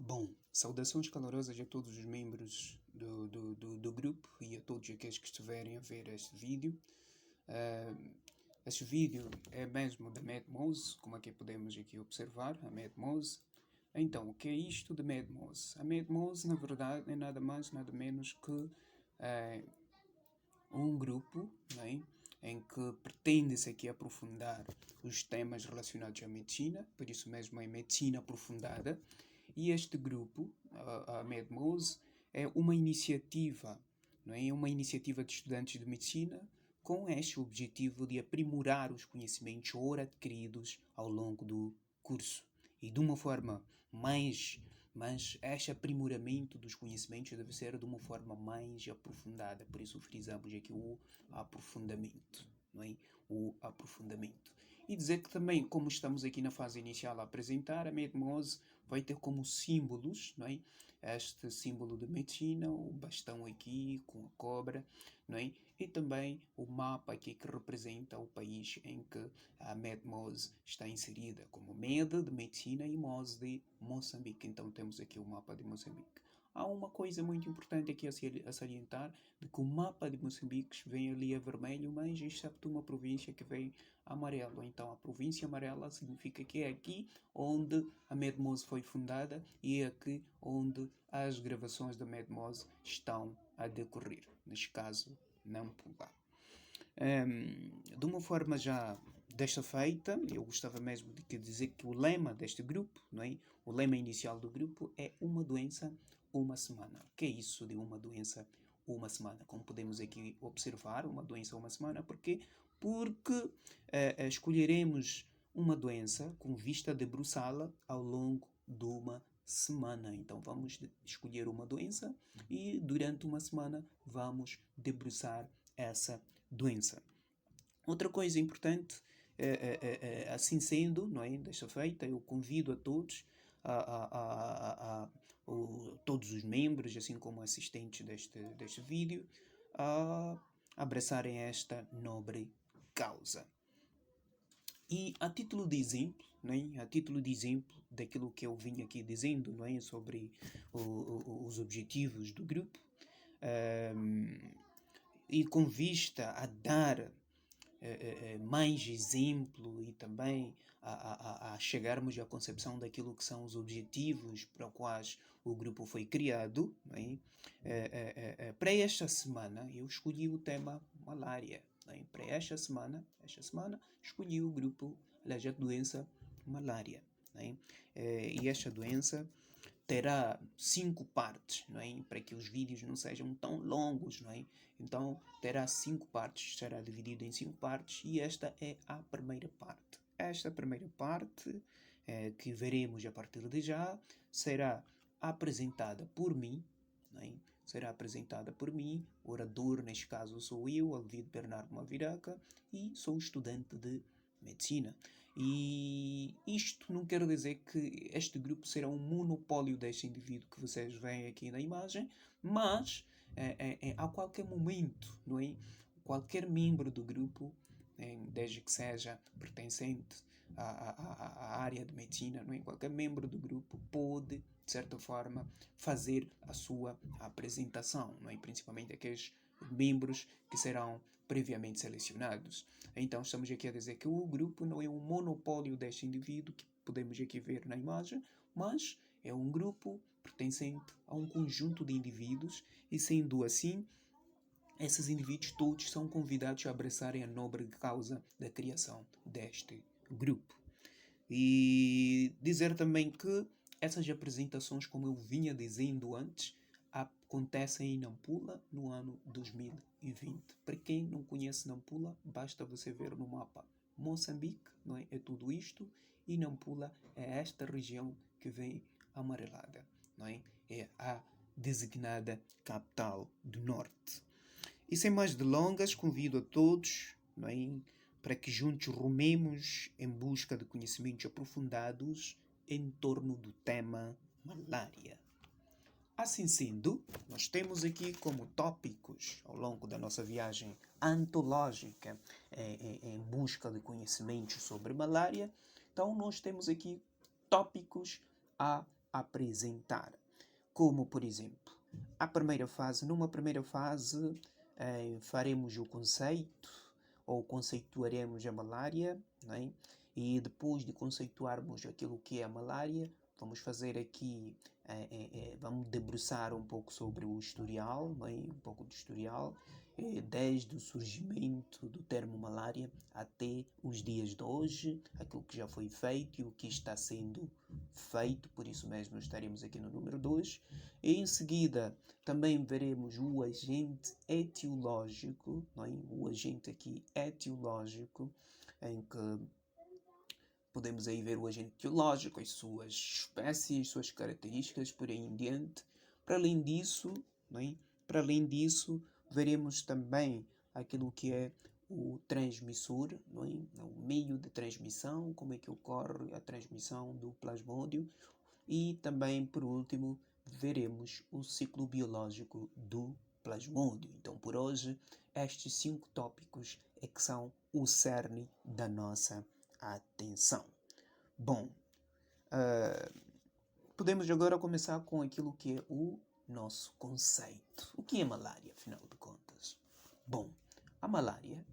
Bom, saudações calorosas a todos os membros do grupo e a todos aqueles que estiverem a ver este vídeo. Este vídeo é mesmo da MedMoz, como aqui podemos aqui observar, a MedMoz. Então, o que é isto de MedMoz? A MedMoz, na verdade, é nada mais, nada menos que um grupo, né, em que pretende-se aqui aprofundar os temas relacionados à medicina, por isso mesmo é medicina aprofundada. E este grupo, a MedMoz, é uma iniciativa, não é? Uma iniciativa de estudantes de medicina com este objetivo de aprimorar os conhecimentos ora adquiridos ao longo do curso. E de uma forma mas este aprimoramento dos conhecimentos deve ser de uma forma mais aprofundada. Por isso frisamos aqui o aprofundamento, não é? O aprofundamento. E dizer que também, como estamos aqui na fase inicial a apresentar, a MedMoz vai ter como símbolos, não é? Este símbolo de medicina, o bastão aqui com a cobra, não é? E também o mapa aqui que representa o país em que a MedMoz está inserida, como Med de medicina e Moz de Moçambique. Então temos aqui o mapa de Moçambique. Há uma coisa muito importante aqui a salientar, de que o mapa de Moçambique vem ali a vermelho, mas excepto uma província que vem amarelo. Então a província amarela significa que é aqui onde a MedMoz foi fundada e é aqui onde as gravações da MedMoz estão a decorrer. Neste caso, Nampula. De uma forma já desta feita, eu gostava mesmo de dizer que o lema deste grupo, não é? O lema inicial do grupo é uma doença, uma semana. O que é isso de uma doença, uma semana? Como podemos aqui observar, uma doença, uma semana. Porquê? Porque escolheremos uma doença com vista a debruçá-la ao longo de uma semana. Então vamos escolher uma doença e durante uma semana vamos debruçar essa doença. Outra coisa importante, assim sendo, não é, desta feita, eu convido a todos, todos os membros, assim como assistentes deste vídeo, a abraçarem esta nobre causa. E a título de exemplo, não é? A título de exemplo daquilo que eu vim aqui dizendo, não é? Sobre os objetivos do grupo, e com vista a dar mais exemplo e também a chegarmos à concepção daquilo que são os objetivos para os quais o grupo foi criado, não é? Para esta semana eu escolhi o tema malária. É? Para esta semana escolhi o grupo, aliás, a doença malária. É? E esta doença terá 5 partes, não é? Para que os vídeos não sejam tão longos, não é? Então terá 5 partes, será dividido em 5 partes e esta é a primeira parte. Esta primeira parte, que veremos a partir de já, será apresentada por mim, não é? Será apresentada por mim, orador, neste caso sou eu, Alvido Bernardo Maviraca, e sou estudante de medicina. E isto não quer dizer que este grupo será um monopólio deste indivíduo que vocês veem aqui na imagem, mas a qualquer momento, não é? Qualquer membro do grupo, desde que seja pertencente à área de medicina, não é? Qualquer membro do grupo pode, de certa forma, fazer a sua apresentação, não é? Principalmente aqueles membros que serão previamente selecionados. Então estamos aqui a dizer que o grupo não é um monopólio deste indivíduo que podemos aqui ver na imagem, mas é um grupo pertencente a um conjunto de indivíduos e, sendo assim, esses indivíduos todos são convidados a abraçarem a nobre causa da criação deste grupo. E dizer também que essas apresentações, como eu vinha dizendo antes, acontecem em Nampula no ano 2020. Para quem não conhece Nampula, basta você ver no mapa. Moçambique, não é? É tudo isto, e Nampula é esta região que vem amarelada, não é? É a designada capital do norte. E sem mais delongas, convido a todos, não é? Para que juntos rumemos em busca de conhecimentos aprofundados em torno do tema malária. Assim sendo, nós temos aqui como tópicos, ao longo da nossa viagem antológica em busca de conhecimentos sobre malária, então nós temos aqui tópicos A apresentar. Como, por exemplo, numa primeira fase, faremos o conceito, ou conceituaremos a malária, não é? E depois de conceituarmos aquilo que é a malária, vamos fazer aqui, vamos debruçar um pouco sobre o historial, não é? Um pouco do historial, desde o surgimento do termo malária até os dias de hoje, aquilo que já foi feito e o que está sendo feito, por isso mesmo estaremos aqui no número 2. E em seguida também veremos o agente etiológico, não é? O agente aqui etiológico, em que podemos aí ver o agente etiológico, as suas espécies, suas características, por aí em diante. Para além disso, não é? Para além disso, veremos também aquilo que é o transmissor, não é? O meio de transmissão, como é que ocorre a transmissão do plasmódio. E também, por último, veremos o ciclo biológico do plasmódio. Então, por hoje, estes 5 tópicos é que são o cerne da nossa atenção. Bom, podemos agora começar com aquilo que é o nosso conceito. O que é malária, afinal de contas? Bom, a malária,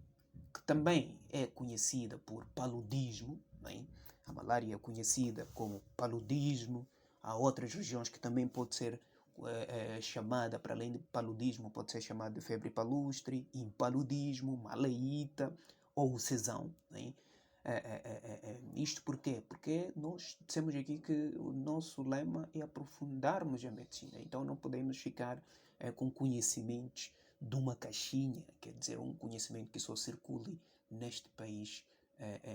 que também é conhecida por paludismo, não é? A malária é conhecida como paludismo. Há outras regiões que também pode ser chamada, para além de paludismo, pode ser chamada de febre palustre, impaludismo, malaíta ou cesão, não é? Isto porquê? Porque nós dissemos aqui que o nosso lema é aprofundarmos a medicina. Então não podemos ficar com conhecimentos de uma caixinha, quer dizer, um conhecimento que só circule neste país,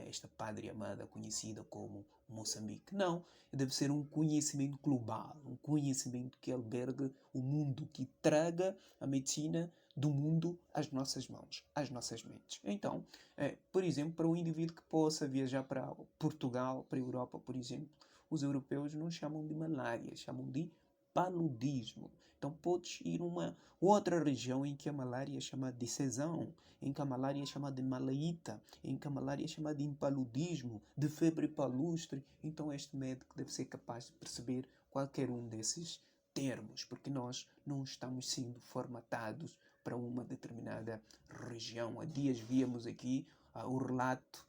esta pátria amada conhecida como Moçambique. Não, deve ser um conhecimento global, um conhecimento que albergue o mundo, que traga a medicina do mundo às nossas mãos, às nossas mentes. Então, por exemplo, para um indivíduo que possa viajar para Portugal, para a Europa, por exemplo, os europeus não chamam de malária, chamam de paludismo. Então, podes ir a uma outra região em que a malária é chamada de cesão, em que a malária é chamada de malaíta, em que a malária é chamada de impaludismo, de febre palustre. Então, este médico deve ser capaz de perceber qualquer um desses termos, porque nós não estamos sendo formatados para uma determinada região. Há dias víamos aqui o relato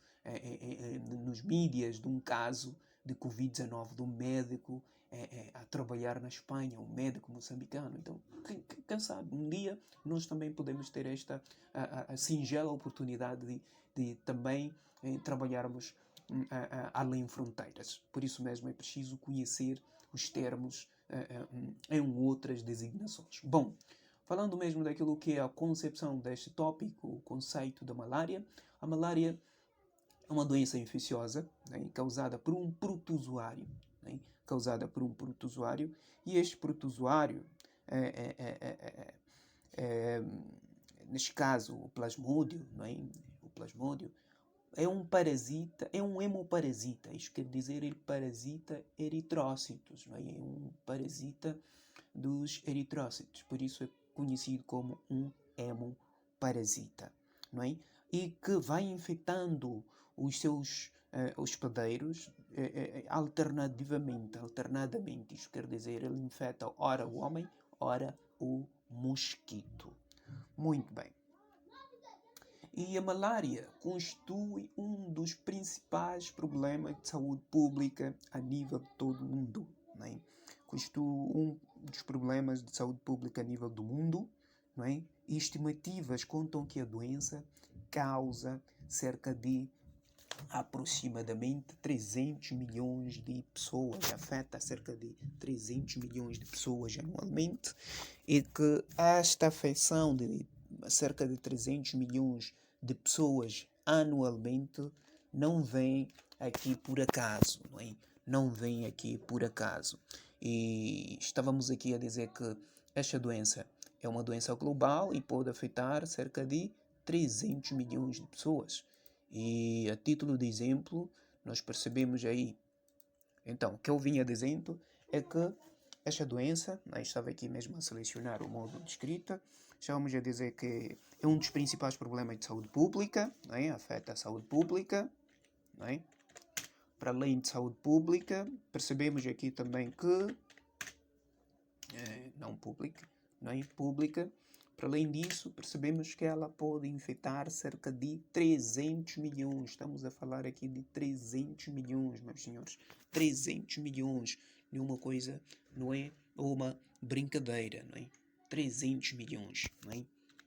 nos mídias de um caso de Covid-19 de um médico a trabalhar na Espanha, um médico moçambicano. Então, quem sabe, um dia nós também podemos ter esta a singela oportunidade de também trabalharmos além fronteiras. Por isso mesmo é preciso conhecer os termos em outras designações. Bom, falando mesmo daquilo que é a concepção deste tópico, o conceito da malária, a malária é uma doença infecciosa, né, causada por um protozoário, né, e este protozoário, neste caso o plasmódio, o plasmódio é um parasita, é um hemoparasita, isto quer dizer, ele parasita eritrócitos, é um parasita dos eritrócitos, por isso é conhecido como um hemoparasita, não é? E que vai infectando os seus hospedeiros alternadamente, isto quer dizer, ele infecta ora o homem, ora o mosquito. Muito bem. E a malária constitui um dos principais problemas de saúde pública a nível de todo o mundo. Não é? Constitui um dos problemas de saúde pública a nível do mundo. Não é? E estimativas contam que a doença causa cerca de aproximadamente 300 milhões de pessoas, afeta cerca de 300 milhões de pessoas anualmente, e que esta afecção de cerca de 300 milhões de pessoas anualmente não vem aqui por acaso, não é? Não vem aqui por acaso. E estávamos aqui a dizer que esta doença é uma doença global e pode afetar cerca de 300 milhões de pessoas. E a título de exemplo, nós percebemos aí, então, o que eu vinha de exemplo é que esta doença, estava aqui mesmo a selecionar o modo de escrita, estávamos a dizer que é um dos principais problemas de saúde pública, afeta a saúde pública, para além de saúde pública, percebemos aqui também que não pública, não é pública. Para além disso, percebemos que ela pode infectar cerca de 300 milhões. Estamos a falar aqui de 300 milhões, meus senhores. 300 milhões de uma coisa, não é uma brincadeira, não é? 300 milhões, não é?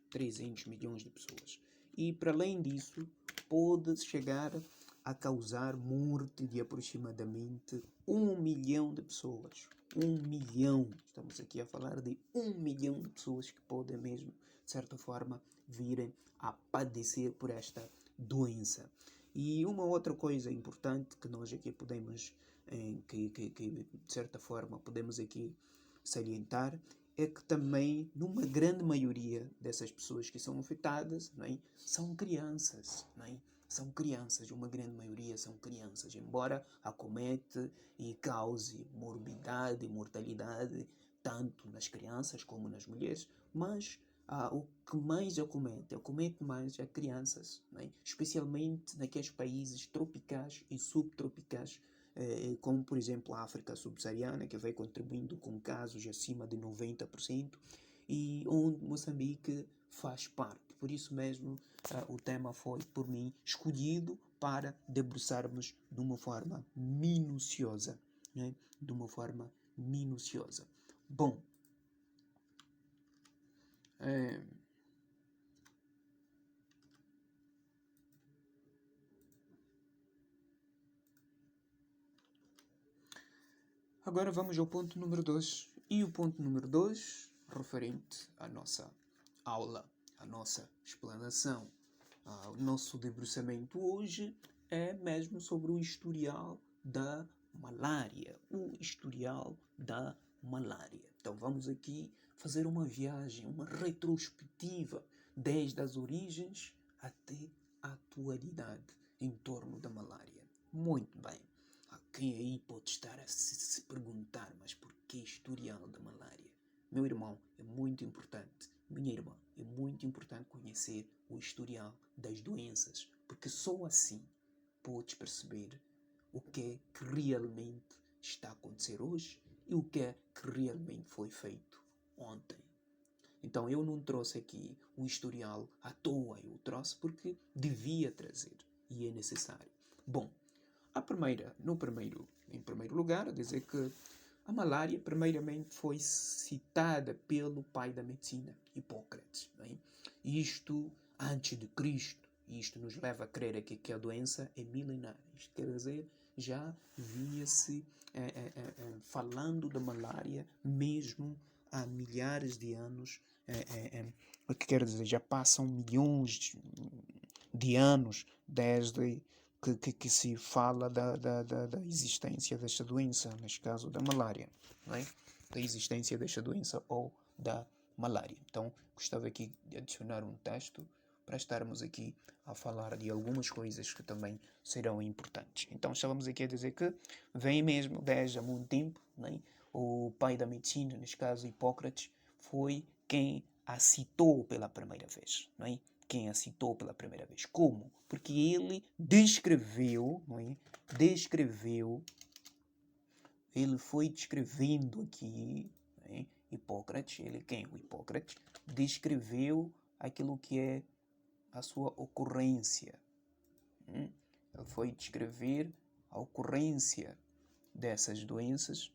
300 milhões de pessoas. E para além disso, pode chegar a causar morte de aproximadamente 1 milhão de pessoas. 1 milhão. Estamos aqui a falar de 1 milhão de pessoas que podem mesmo, de certa forma, virem a padecer por esta doença. E uma outra coisa importante que nós aqui podemos, que de certa forma, podemos aqui salientar, é que também, numa grande maioria dessas pessoas que são afetadas, não é, são crianças, não é? São crianças, uma grande maioria são crianças, embora acomete e cause morbidade e mortalidade tanto nas crianças como nas mulheres, mas o que mais acomete mais as crianças, não é? Especialmente naqueles países tropicais e subtropicais, como por exemplo a África subsaariana, que vai contribuindo com casos acima de 90%, e onde Moçambique faz parte. Por isso mesmo, o tema foi, por mim, escolhido para debruçarmos de uma forma minuciosa. Né? De uma forma minuciosa. Bom, agora vamos ao ponto número 2. E o ponto número 2, referente à nossa aula, à nossa explanação, ao nosso debruçamento hoje, é mesmo sobre o historial da malária. O historial da malária. Então vamos aqui fazer uma viagem, uma retrospectiva, desde as origens até a atualidade em torno da malária. Muito bem. Quem aí pode estar a se perguntar, mas por que historial da malária? Meu irmão, é muito importante, minha irmã, é muito importante conhecer o historial das doenças, porque só assim podes perceber o que é que realmente está a acontecer hoje e o que é que realmente foi feito ontem. Então eu não trouxe aqui um historial à toa, eu trouxe porque devia trazer e é necessário. Bom, em primeiro lugar, a dizer que a malária, primeiramente, foi citada pelo pai da medicina, Hipócrates. Não é? Isto antes de Cristo. Isto nos leva a crer aqui que a doença é milenar. Isto quer dizer, já via-se falando da malária mesmo há milhares de anos. O que quer dizer, já passam milhões de anos desde que se fala da existência desta doença, neste caso da malária, não é? Da existência desta doença ou da malária. Então, gostava aqui de adicionar um texto para estarmos aqui a falar de algumas coisas que também serão importantes. Então, estávamos aqui a dizer que vem mesmo desde há muito tempo, não é? O pai da medicina, neste caso Hipócrates, foi quem a citou pela primeira vez, não é? Quem a citou pela primeira vez. Como? Porque ele descreveu, não é? Ele foi descrevendo aqui, não é? Hipócrates, o Hipócrates, descreveu aquilo que é a sua ocorrência. Ele foi descrever a ocorrência dessas doenças,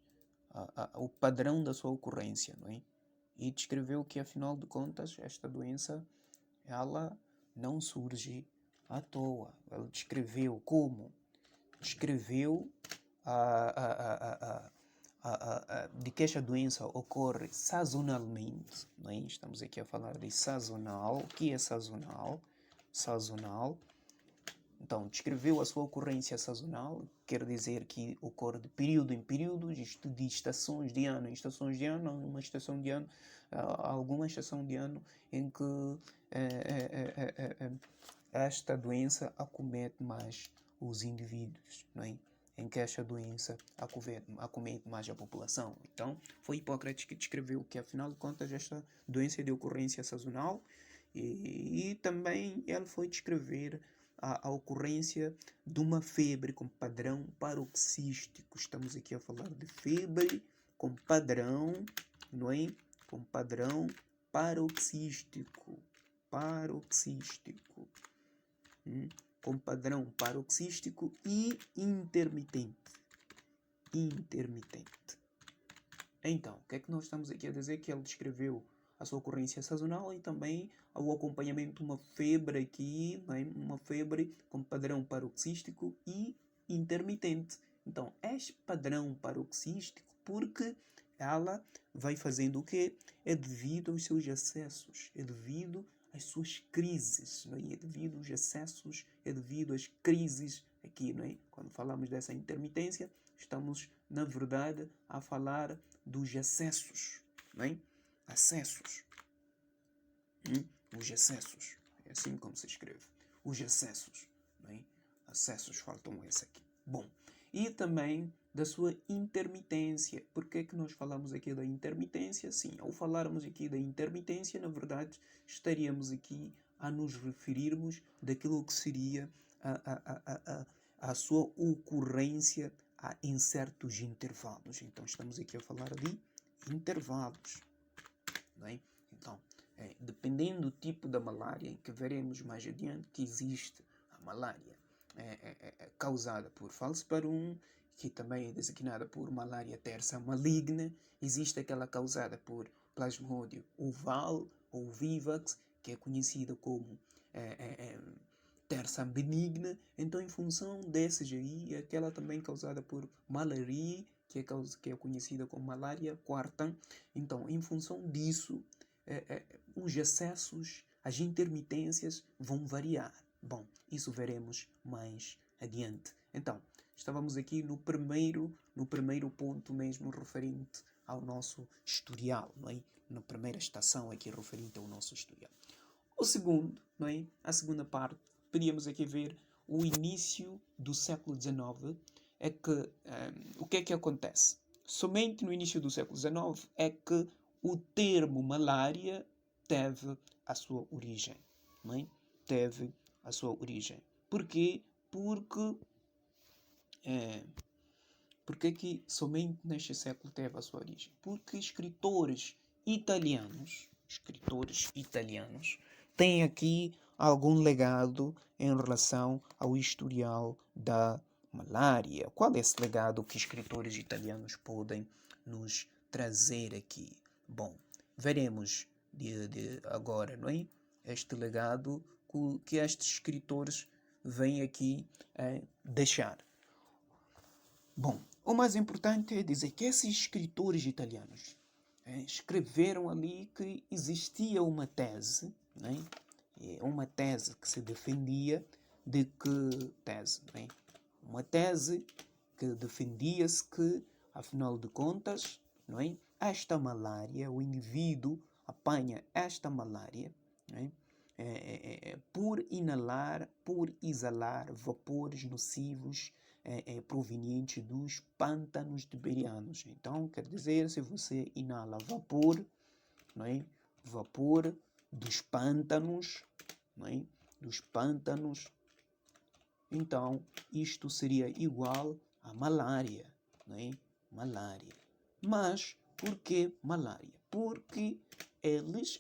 o padrão da sua ocorrência, não é? E descreveu que, afinal de contas, esta doença, ela não surge à toa. Ele descreveu como? Descreveu de que esta doença ocorre sazonalmente. Não é? Estamos aqui a falar de sazonal. O que é sazonal? Sazonal. Então, descreveu a sua ocorrência sazonal, quer dizer que ocorre de período em período, de estações de ano em estações de ano, uma estação de ano, alguma estação de ano em que esta doença acomete mais os indivíduos, não é? Em que esta doença acomete mais a população. Então, foi Hipócrates que descreveu que, afinal de contas, esta doença é de ocorrência sazonal e também ele foi descrever a ocorrência de uma febre com padrão paroxístico. Estamos aqui a falar de febre com padrão, não é? Com padrão paroxístico. Com padrão paroxístico e intermitente. Então, o que é que nós estamos aqui a dizer? Que ele descreveu a sua ocorrência sazonal e também o acompanhamento de uma febre aqui, não é? Uma febre com padrão paroxístico e intermitente. Então, é padrão paroxístico porque ela vai fazendo o quê? É devido aos seus acessos, é devido às suas crises, não é? É devido aos acessos, é devido às crises aqui, não é? Quando falamos dessa intermitência, estamos, na verdade, a falar dos acessos, não é? Acessos. Os acessos. É assim como se escreve. Os acessos, não é? Acessos, faltam esse aqui. Bom, e também da sua intermitência. Por que é que nós falamos aqui da intermitência? Sim, ao falarmos aqui da intermitência, na verdade, estaríamos aqui a nos referirmos daquilo que seria a sua ocorrência em certos intervalos. Então, estamos aqui a falar de intervalos, não é? Então, dependendo do tipo da malária, que veremos mais adiante que existe a malária causada por falciparum, que também é designada por malária terça maligna. Existe aquela causada por plasmódio oval ou vivax, que é conhecida como terça benigna. Então, em função dessas aí, aquela também causada por malaria, que é conhecida como malária quarta. Então, em função disso, os acessos, as intermitências vão variar. Bom, isso veremos mais adiante. Então, estávamos aqui no primeiro ponto mesmo referente ao nosso historial, não é? Na primeira estação aqui referente ao nosso historial. O segundo, não é? A segunda parte, podíamos aqui ver o início do século XIX. É que, o que é que acontece? Somente no início do século XIX é que o termo malária teve a sua origem, não é? Teve a sua origem. Porquê? Porque que somente neste século teve a sua origem? Porque escritores italianos têm aqui algum legado em relação ao historial da malária. Qual é esse legado que escritores italianos podem nos trazer aqui? Bom, veremos agora, não é? Este legado que estes escritores vêm aqui deixar. Bom, o mais importante é dizer que esses escritores italianos escreveram ali que existia uma tese, né? Uma tese que se defendia de que tese, né? Uma tese que defendia-se que, afinal de contas, não é? Esta malária, o indivíduo apanha esta malária, né? Por inalar, por exalar vapores nocivos provenientes dos pântanos tiberianos. Então, quer dizer, se você inala vapor, não é? Vapor dos pântanos, não é? Dos pântanos, então isto seria igual a malária, não é? Malária. Mas por que malária? Porque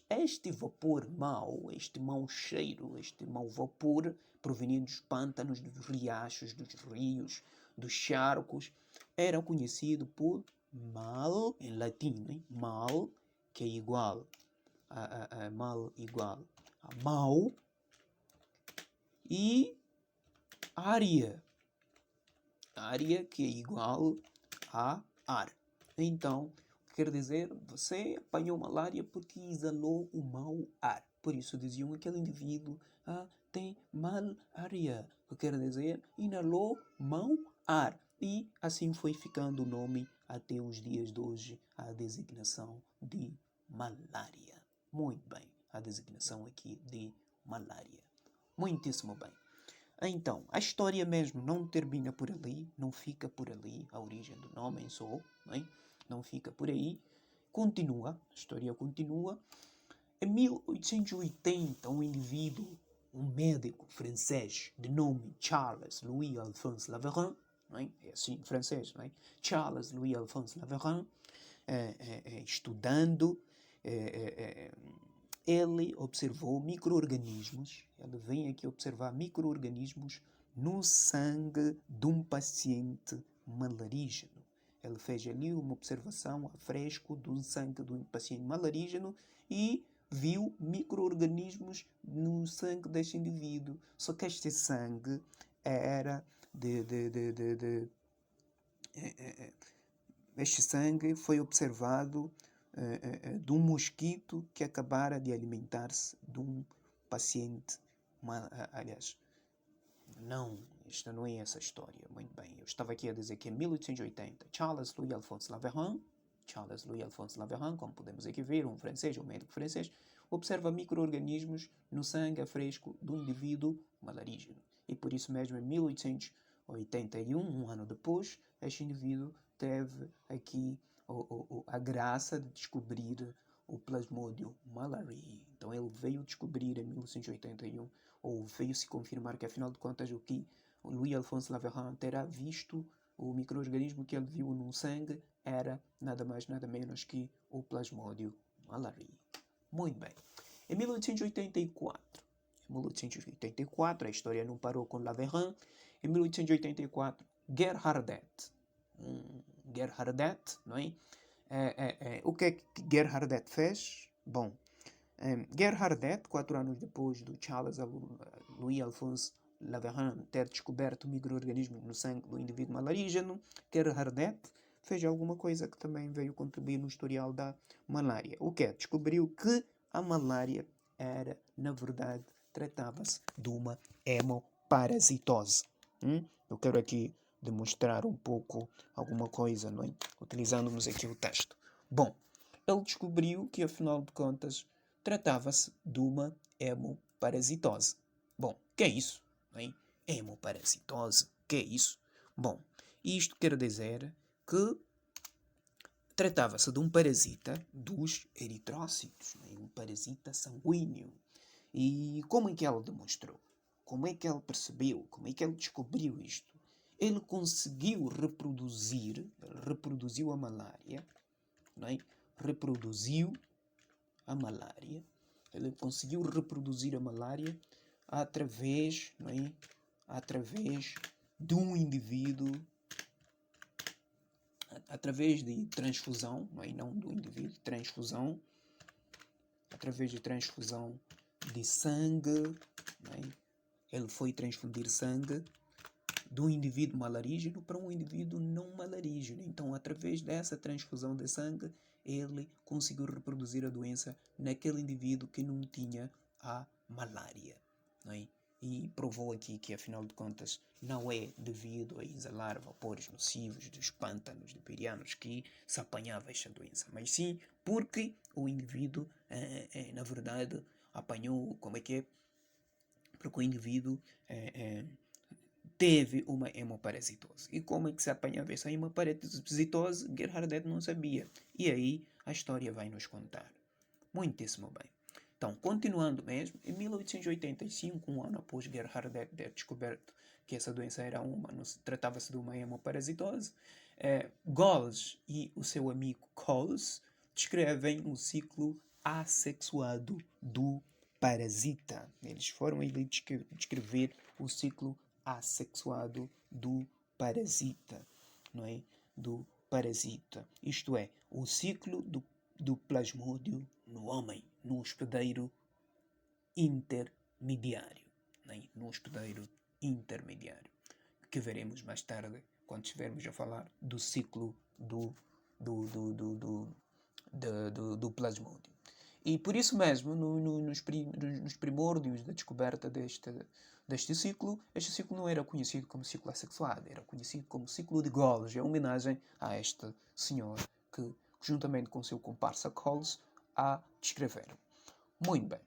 este vapor mau, este mau cheiro, este mau vapor proveniente dos pântanos, dos riachos, dos rios, dos charcos, era conhecido por mal, em latim, né? Mal, que é igual mal igual a mau, e área que é igual a ar. Então, quer dizer, você apanhou malária porque exalou o mau ar. Por isso diziam aquele indivíduo tem malária, quer dizer, inalou mau ar. E assim foi ficando o nome até os dias de hoje, a designação de malária. Muito bem, a designação aqui de malária. Muitíssimo bem. Então, a história mesmo não termina por ali, não fica por ali, a origem do nome em só, não fica por aí, continua, a história continua. Em 1880, um indivíduo um médico francês de nome Charles Louis Alphonse Laveran, não é? É assim em francês, não é? Charles Louis Alphonse Laveran, estudando, ele observou micro-organismos, ele vem aqui observar micro-organismos no sangue de um paciente malarígeno. Ele fez ali uma observação a fresco do sangue de um paciente malarígeno e viu micro-organismos no sangue deste indivíduo. Só que este sangue era este sangue foi observado de um mosquito que acabara de alimentar-se de um paciente. Aliás, não, esta não é essa história. Muito bem, eu estava aqui a dizer que em 1880, Charles Louis Alphonse Laveran, como podemos aqui ver, um médico francês, observa micro-organismos no sangue a fresco do indivíduo malarígeno. E por isso mesmo, em 1881, um ano depois, este indivíduo teve aqui a graça de descobrir o Plasmodium malariae. Então ele veio descobrir em 1981, ou veio-se confirmar que, afinal de contas, o que o Louis Alphonse Laveran terá visto, o micro-organismo que ele viu no sangue, era nada mais, nada menos que o Plasmodium malariae. Muito bem. Em 1884, a história não parou com Laveran. Em 1884, Gerhardt, não é? O que é que Gerhardt fez? Bom, Gerhardt, 4 anos depois do Charles Louis Alphonse Laveran ter descoberto o micro-organismo no sangue do indivíduo malarígeno, Gerhardt fez alguma coisa que também veio contribuir no historial da malária. O que é? Descobriu que a malária era, na verdade, tratava-se de uma hemoparasitose. Eu quero aqui demonstrar um pouco alguma coisa, não é? Utilizando-nos aqui o texto. Bom, ele descobriu que, afinal de contas, tratava-se de uma hemoparasitose. Bom, o que é isso? Não é? Hemoparasitose, o que é isso? Bom, isto quer dizer que tratava-se de um parasita dos eritrócitos, não é? Um parasita sanguíneo. E como é que ele demonstrou? Como é que ele percebeu? Como é que ele descobriu isto? Ele conseguiu reproduziu a malária, não é? Ele conseguiu reproduzir a malária através, não é? Através de um indivíduo, através de transfusão, não é? Não do indivíduo, transfusão, através de transfusão de sangue, não é? Ele foi transfundir sangue de um indivíduo malarígeno para um indivíduo não malarígeno. Então, através dessa transfusão de sangue, ele conseguiu reproduzir a doença naquele indivíduo que não tinha a malária. Não é? E provou aqui que, afinal de contas, não é devido a exalar vapores nocivos dos pântanos de Pirianos que se apanhava esta doença, mas sim porque o indivíduo, na verdade, apanhou, como é que é? Porque o indivíduo teve uma hemoparasitose. E como é que se apanhava essa hemoparasitose? Gerhardt não sabia. E aí a história vai nos contar. Muitíssimo bem. Então, continuando mesmo, em 1885, um ano após Gerhardt ter descoberto que essa doença era tratava-se de uma hemoparasitose, Galls e o seu amigo Coles descrevem o ciclo assexuado do parasita. Eles foram ali descrever o ciclo assexuado do parasita, não é? Do parasita. Isto é, o ciclo do plasmódio no homem, no hospedeiro intermediário, não é? No hospedeiro intermediário, que veremos mais tarde quando estivermos a falar do ciclo do plasmódio. E por isso mesmo, nos primórdios da descoberta deste ciclo, este ciclo não era conhecido como ciclo assexuado, era conhecido como ciclo de Galls, em homenagem a este senhor que, juntamente com seu comparsa Coles, a descreveram. Muito bem.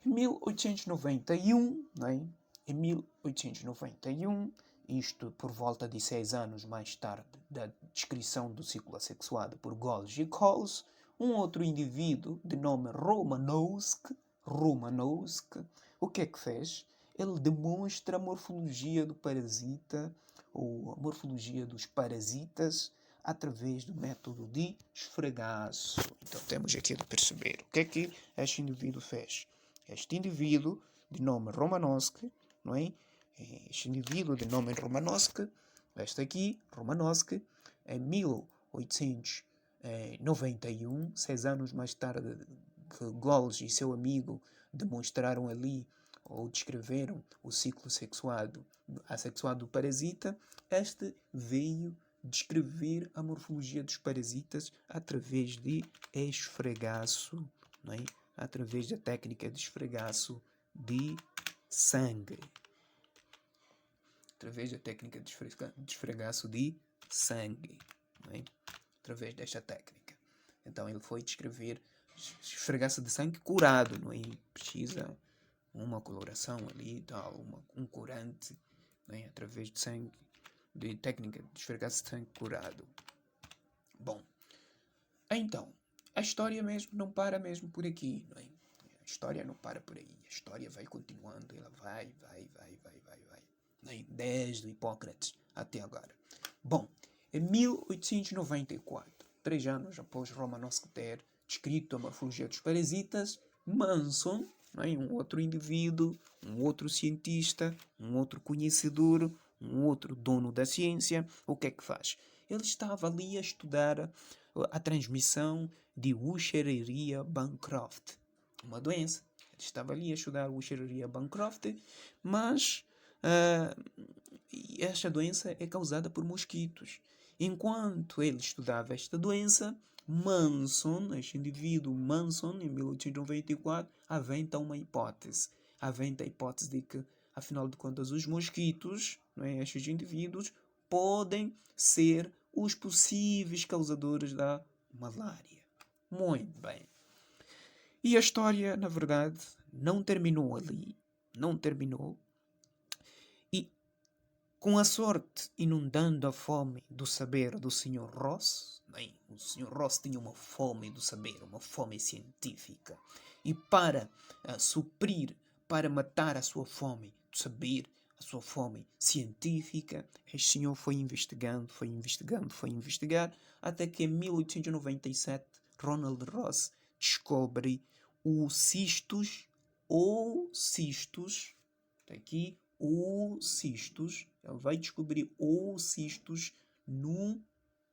Em 1891, não é? Em 1891, isto por volta de 6 anos mais tarde da descrição do ciclo assexuado por Galls e Coles, um outro indivíduo de nome Romanowski o que é que fez? Ele demonstra a morfologia do parasita, ou a morfologia dos parasitas, através do método de esfregaço. Então temos aqui de perceber o que é que este indivíduo fez. Este indivíduo, de nome Romanovsky, não é? Este indivíduo de nome Romanovsky, este aqui, Romanovsky, em 1891, 6 anos mais tarde que Golgi e seu amigo demonstraram ali ou descreveram o ciclo assexuado do parasita, este veio descrever a morfologia dos parasitas através de esfregaço, não é? Através da técnica de esfregaço de sangue. Através da técnica de esfregaço de sangue, não é? Através desta técnica. Então ele foi descrever esfregaço de sangue curado, não é? Precisa uma coloração ali, tal, um corante, né, através de sangue, de técnica de esfregaço de sangue curado. Bom, então, a história mesmo não para mesmo por aqui, não é? A história não para por aí, a história vai continuando, ela vai, né? Desde Hipócrates até agora. Bom, em 1894, 3 anos após Romanovsky ter descrito a morfologia dos parasitas, Manson, um outro indivíduo, um outro cientista, um outro conhecedor, um outro dono da ciência, o que é que faz? Ele estava ali a estudar a transmissão de Wuchereria-Bancroft, uma doença. Ele estava ali a estudar Wuchereria-Bancroft, mas esta doença é causada por mosquitos. Enquanto ele estudava esta doença, Manson, este indivíduo Manson, em 1894, aventa uma hipótese. Aventa a hipótese de que, afinal de contas, os mosquitos, não é, estes indivíduos, podem ser os possíveis causadores da malária. Muito bem. E a história, na verdade, não terminou ali. Não terminou. E, com a sorte inundando a fome do saber do Sr. Ross, bem, o Sr. Ross tinha uma fome do saber, uma fome científica. E para suprir, para matar a sua fome do saber, a sua fome científica, este senhor foi investigando, até que em 1897 Ronald Ross descobre o cistos, aqui, cistos, ele vai descobrir cistos no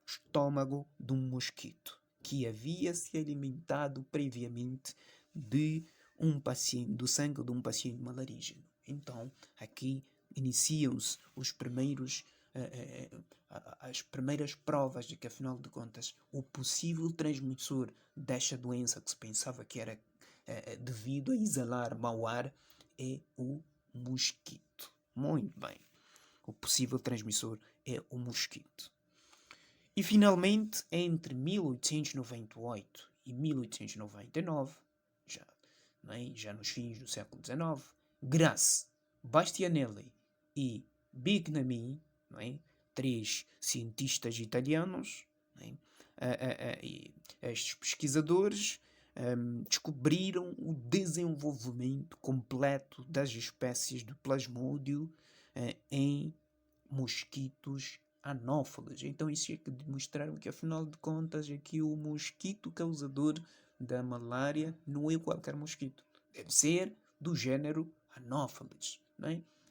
estômago de um mosquito que havia se alimentado previamente de do sangue de um paciente malarígeno. Então, aqui iniciam-se as primeiras provas de que, afinal de contas, o possível transmissor desta doença, que se pensava que era devido a exalar mau ar, é o mosquito. Muito bem. O possível transmissor é o mosquito. E, finalmente, entre 1898 e 1899, já nos fins do século XIX, Grasse, Bastianelli e Bignami, 3 cientistas italianos, estes pesquisadores descobriram o desenvolvimento completo das espécies de plasmódio em mosquitos anófalos. Então isso é que demonstraram que, afinal de contas, aqui o mosquito causador da malária não é qualquer mosquito. Deve ser do gênero Anopheles,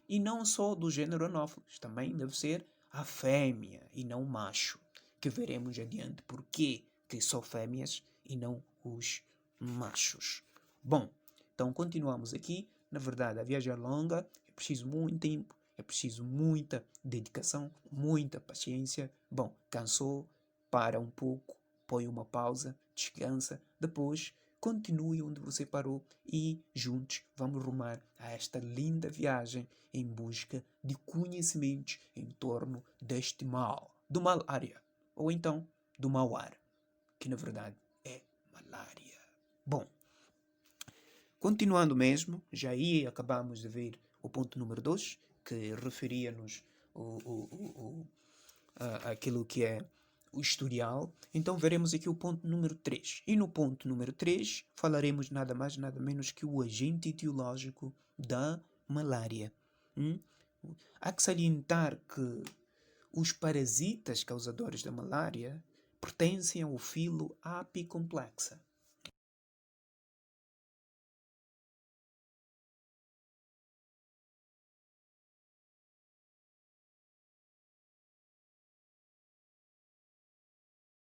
E não só do gênero Anopheles, também deve ser a fêmea e não o macho, que veremos adiante porque que só fêmeas e não os machos. Bom, então continuamos aqui. Na verdade, a viagem é longa, é preciso muito tempo, é preciso muita dedicação, muita paciência. Bom, cansou, para um pouco, põe uma pausa, descansa, depois continue onde você parou e juntos vamos rumar a esta linda viagem em busca de conhecimentos em torno deste mal, do malária, ou então do mau ar, que na verdade é malária. Bom, continuando mesmo, já aí acabamos de ver o ponto número 2, que referia-nos àquilo que é o historial. Então veremos aqui o ponto número 3. E no ponto número 3 falaremos nada mais nada menos que o agente etiológico da malária. Há que salientar que os parasitas causadores da malária pertencem ao filo Apicomplexa.